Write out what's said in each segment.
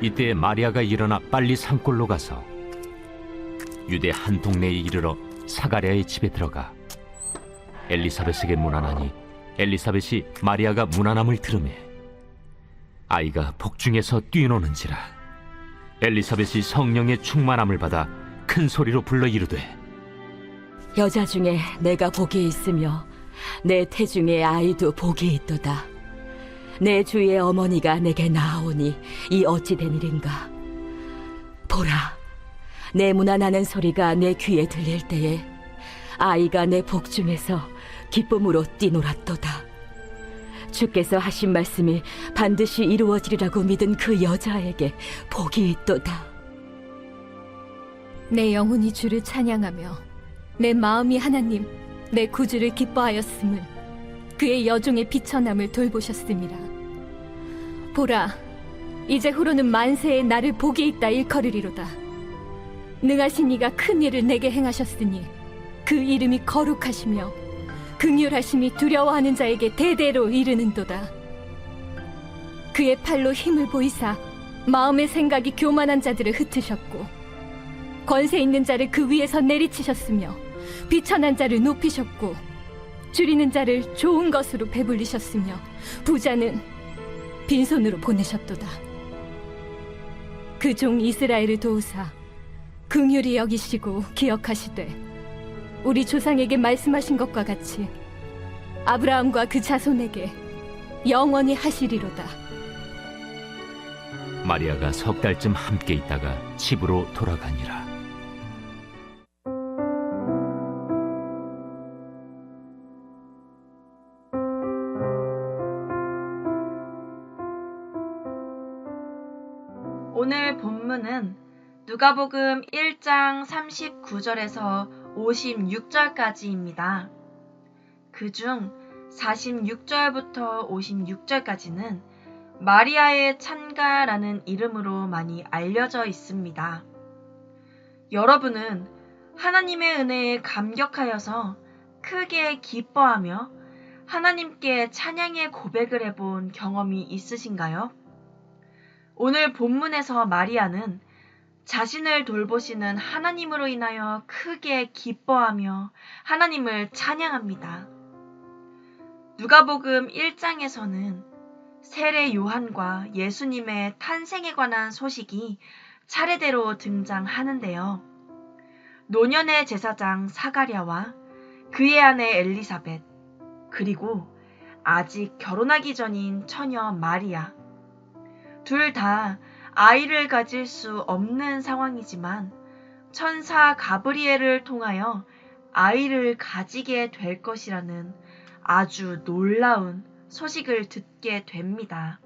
이때 마리아가 일어나 빨리 산골로 가서 유대 한 동네에 이르러 사가랴의 집에 들어가 엘리사벳에게 문안하니 엘리사벳이 마리아가 문안함을 들으매 아이가 복중에서 뛰노는지라. 엘리사벳이 성령의 충만함을 받아 큰 소리로 불러 이르되 여자 중에 내가 복이 있으며 내 태중에 아이도 복이 있도다. 내 주의 어머니가 내게 나아오니 이 어찌 된 일인가. 보라, 내 문안하는 소리가 내 귀에 들릴 때에 아이가 내 복중에서 기쁨으로 뛰놀았도다. 주께서 하신 말씀이 반드시 이루어지리라고 믿은 그 여자에게 복이 있도다. 내 영혼이 주를 찬양하며 내 마음이 하나님 내 구주를 기뻐하였음을 그의 여종의 비천함을 돌보셨음이라. 보라, 이제 후로는 만세에 나를 복이 있다 일컬으리로다. 능하신 이가 큰 일을 내게 행하셨으니 그 이름이 거룩하시며 긍휼하심이 두려워하는 자에게 대대로 이르는도다. 그의 팔로 힘을 보이사 마음의 생각이 교만한 자들을 흩으셨고 권세 있는 자를 그 위에서 내리치셨으며 비천한 자를 높이셨고 줄이는 자를 좋은 것으로 배불리셨으며 부자는 빈손으로 보내셨도다. 그 종 이스라엘을 도우사 긍휼히 여기시고 기억하시되 우리 조상에게 말씀하신 것과 같이 아브라함과 그 자손에게 영원히 하시리로다. 마리아가 석 달쯤 함께 있다가 집으로 돌아가니라. 오늘 본문은 누가복음 1장 39절에서 56절까지입니다. 그중 46절부터 56절까지는 마리아의 찬가라는 이름으로 많이 알려져 있습니다. 여러분은 하나님의 은혜에 감격하여서 크게 기뻐하며 하나님께 찬양의 고백을 해본 경험이 있으신가요? 오늘 본문에서 마리아는 자신을 돌보시는 하나님으로 인하여 크게 기뻐하며 하나님을 찬양합니다. 누가복음 1장에서는 세례 요한과 예수님의 탄생에 관한 소식이 차례대로 등장하는데요. 노년의 제사장 사가랴와 그의 아내 엘리사벳, 그리고 아직 결혼하기 전인 처녀 마리아, 둘 다 아이를 가질 수 없는 상황이지만 천사 가브리엘을 통하여 아이를 가지게 될 것이라는 아주 놀라운 소식을 듣게 됩니다.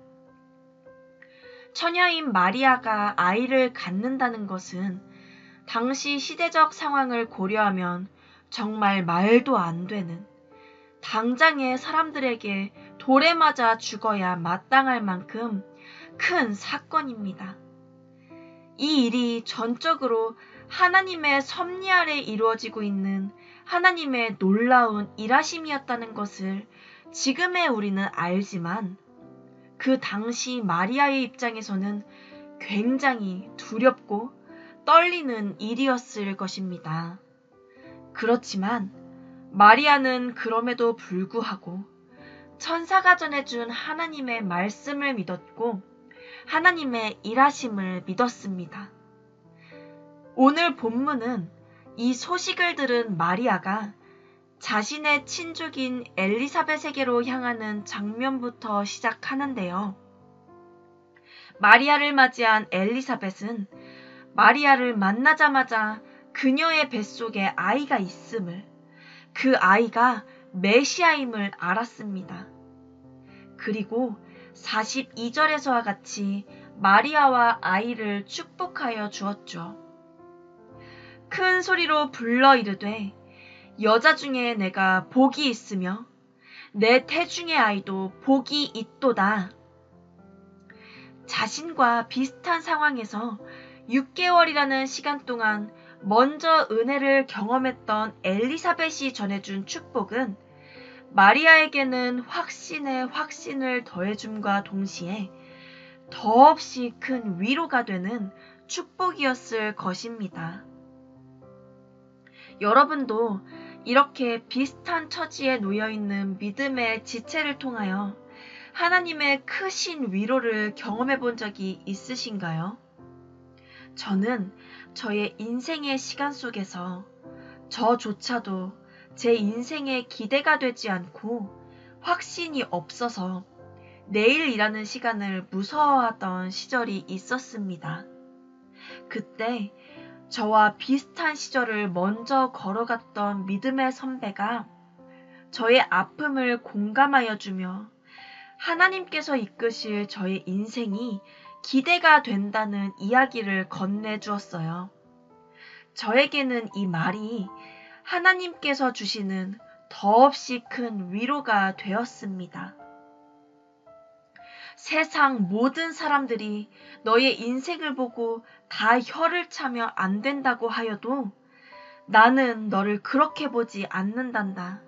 처녀인 마리아가 아이를 갖는다는 것은 당시 시대적 상황을 고려하면 정말 말도 안 되는, 당장의 사람들에게 돌에 맞아 죽어야 마땅할 만큼 큰 사건입니다. 이 일이 전적으로 하나님의 섭리 아래 이루어지고 있는 하나님의 놀라운 일하심이었다는 것을 지금의 우리는 알지만 그 당시 마리아의 입장에서는 굉장히 두렵고 떨리는 일이었을 것입니다. 그렇지만 마리아는 그럼에도 불구하고 천사가 전해준 하나님의 말씀을 믿었고 하나님의 일하심을 믿었습니다. 오늘 본문은 이 소식을 들은 마리아가 자신의 친족인 엘리사벳에게로 향하는 장면부터 시작하는데요. 마리아를 맞이한 엘리사벳은 마리아를 만나자마자 그녀의 뱃속에 아이가 있음을, 그 아이가 메시아임을 알았습니다. 그리고 42절에서와 같이 마리아와 아이를 축복하여 주었죠. 큰 소리로 불러 이르되 여자 중에 내가 복이 있으며 내 태중의 아이도 복이 있도다. 자신과 비슷한 상황에서 6개월이라는 시간 동안 먼저 은혜를 경험했던 엘리사벳이 전해준 축복은 마리아에게는 확신에 확신을 더해줌과 동시에 더없이 큰 위로가 되는 축복이었을 것입니다. 여러분도 이렇게 비슷한 처지에 놓여있는 믿음의 지체를 통하여 하나님의 크신 위로를 경험해 본 적이 있으신가요? 저는 저의 인생의 시간 속에서 저조차도 제 인생에 기대가 되지 않고 확신이 없어서 내일이라는 시간을 무서워하던 시절이 있었습니다. 그때 저와 비슷한 시절을 먼저 걸어갔던 믿음의 선배가 저의 아픔을 공감하여 주며 하나님께서 이끄실 저의 인생이 기대가 된다는 이야기를 건네주었어요. 저에게는 이 말이 하나님께서 주시는 더없이 큰 위로가 되었습니다. 세상 모든 사람들이 너의 인생을 보고 다 혀를 차며 안 된다고 하여도 나는 너를 그렇게 보지 않는단다.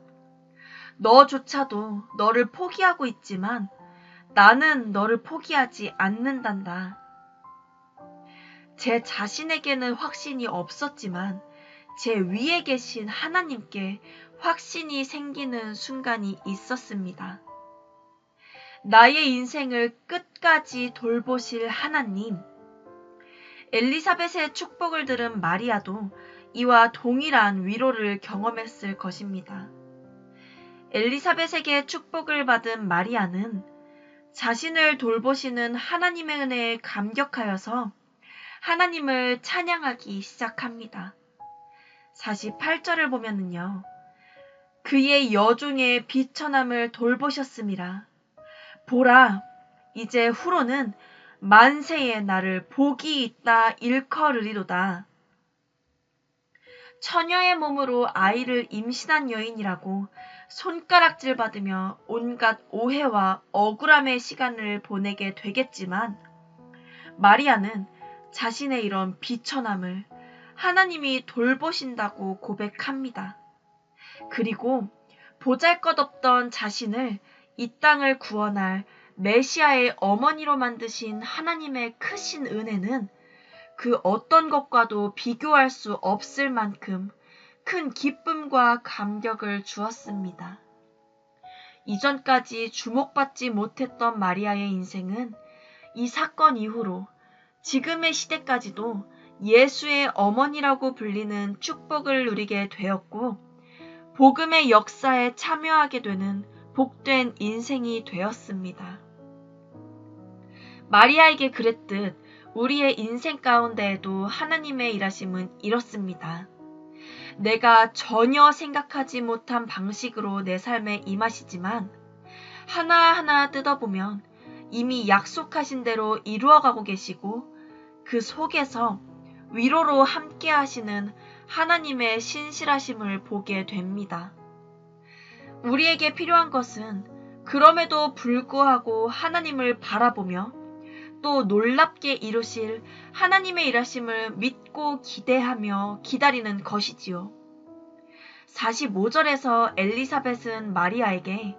너조차도 너를 포기하고 있지만 나는 너를 포기하지 않는단다. 제 자신에게는 확신이 없었지만 제 위에 계신 하나님께 확신이 생기는 순간이 있었습니다. 나의 인생을 끝까지 돌보실 하나님. 엘리사벳의 축복을 들은 마리아도 이와 동일한 위로를 경험했을 것입니다. 엘리사벳에게 축복을 받은 마리아는 자신을 돌보시는 하나님의 은혜에 감격하여서 하나님을 찬양하기 시작합니다. 48절을 보면은요. 그의 여종의 비천함을 돌보셨음이라. 보라, 이제 후로는 만세에 나를 복이 있다 일컬으리로다. 처녀의 몸으로 아이를 임신한 여인이라고 손가락질 받으며 온갖 오해와 억울함의 시간을 보내게 되겠지만 마리아는 자신의 이런 비천함을 하나님이 돌보신다고 고백합니다. 그리고 보잘것없던 자신을 이 땅을 구원할 메시아의 어머니로 만드신 하나님의 크신 은혜는 그 어떤 것과도 비교할 수 없을 만큼 큰 기쁨과 감격을 주었습니다. 이전까지 주목받지 못했던 마리아의 인생은 이 사건 이후로 지금의 시대까지도 예수의 어머니라고 불리는 축복을 누리게 되었고 복음의 역사에 참여하게 되는 복된 인생이 되었습니다. 마리아에게 그랬듯 우리의 인생 가운데에도 하나님의 일하심은 이렇습니다. 내가 전혀 생각하지 못한 방식으로 내 삶에 임하시지만 하나하나 뜯어보면 이미 약속하신 대로 이루어가고 계시고 그 속에서 위로로 함께 하시는 하나님의 신실하심을 보게 됩니다. 우리에게 필요한 것은 그럼에도 불구하고 하나님을 바라보며 또 놀랍게 이루실 하나님의 일하심을 믿고 기대하며 기다리는 것이지요. 45절에서 엘리사벳은 마리아에게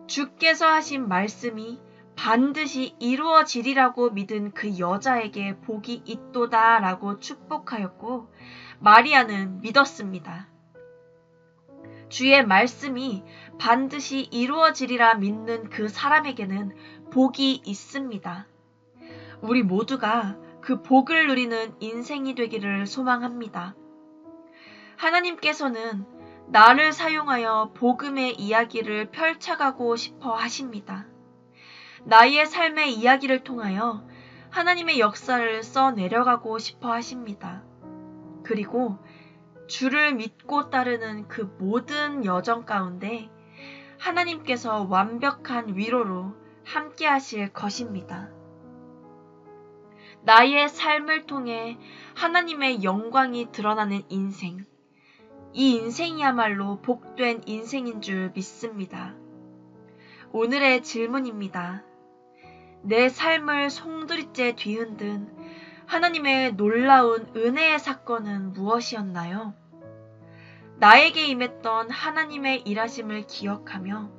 주께서 하신 말씀이 반드시 이루어지리라고 믿은 그 여자에게 복이 있도다 라고 축복하였고 마리아는 믿었습니다. 주의 말씀이 반드시 이루어지리라 믿는 그 사람에게는 복이 있습니다. 우리 모두가 그 복을 누리는 인생이 되기를 소망합니다. 하나님께서는 나를 사용하여 복음의 이야기를 펼쳐가고 싶어 하십니다. 나의 삶의 이야기를 통하여 하나님의 역사를 써내려가고 싶어 하십니다. 그리고 주를 믿고 따르는 그 모든 여정 가운데 하나님께서 완벽한 위로로 함께 하실 것입니다. 나의 삶을 통해 하나님의 영광이 드러나는 인생, 이 인생이야말로 복된 인생인 줄 믿습니다. 오늘의 질문입니다. 내 삶을 송두리째 뒤흔든 하나님의 놀라운 은혜의 사건은 무엇이었나요? 나에게 임했던 하나님의 일하심을 기억하며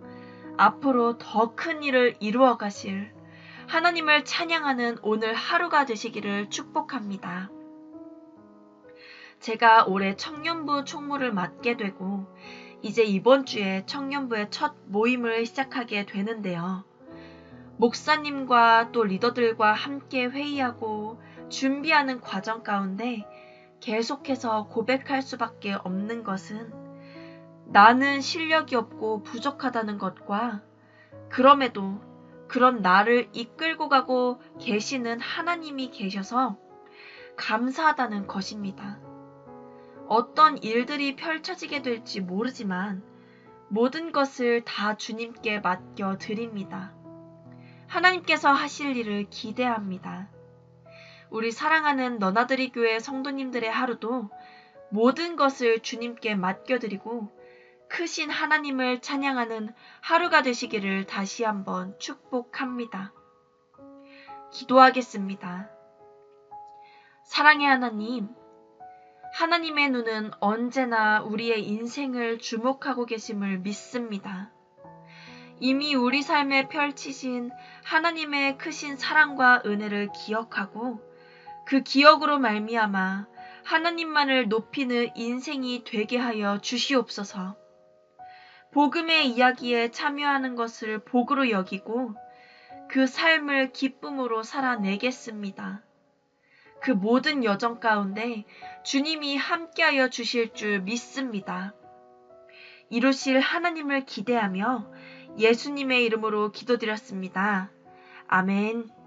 앞으로 더 큰 일을 이루어 가실 하나님을 찬양하는 오늘 하루가 되시기를 축복합니다. 제가 올해 청년부 총무를 맡게 되고 이제 이번 주에 청년부의 첫 모임을 시작하게 되는데요. 목사님과 또 리더들과 함께 회의하고 준비하는 과정 가운데 계속해서 고백할 수밖에 없는 것은 나는 실력이 없고 부족하다는 것과 그럼에도 그런 나를 이끌고 가고 계시는 하나님이 계셔서 감사하다는 것입니다. 어떤 일들이 펼쳐지게 될지 모르지만 모든 것을 다 주님께 맡겨 드립니다. 하나님께서 하실 일을 기대합니다. 우리 사랑하는 너나들이 교회 성도님들의 하루도 모든 것을 주님께 맡겨드리고 크신 하나님을 찬양하는 하루가 되시기를 다시 한번 축복합니다. 기도하겠습니다. 사랑의 하나님, 하나님의 눈은 언제나 우리의 인생을 주목하고 계심을 믿습니다. 이미 우리 삶에 펼치신 하나님의 크신 사랑과 은혜를 기억하고 그 기억으로 말미암아 하나님만을 높이는 인생이 되게 하여 주시옵소서. 복음의 이야기에 참여하는 것을 복으로 여기고 그 삶을 기쁨으로 살아내겠습니다. 그 모든 여정 가운데 주님이 함께하여 주실 줄 믿습니다. 이루실 하나님을 기대하며 예수님의 이름으로 기도드렸습니다. 아멘.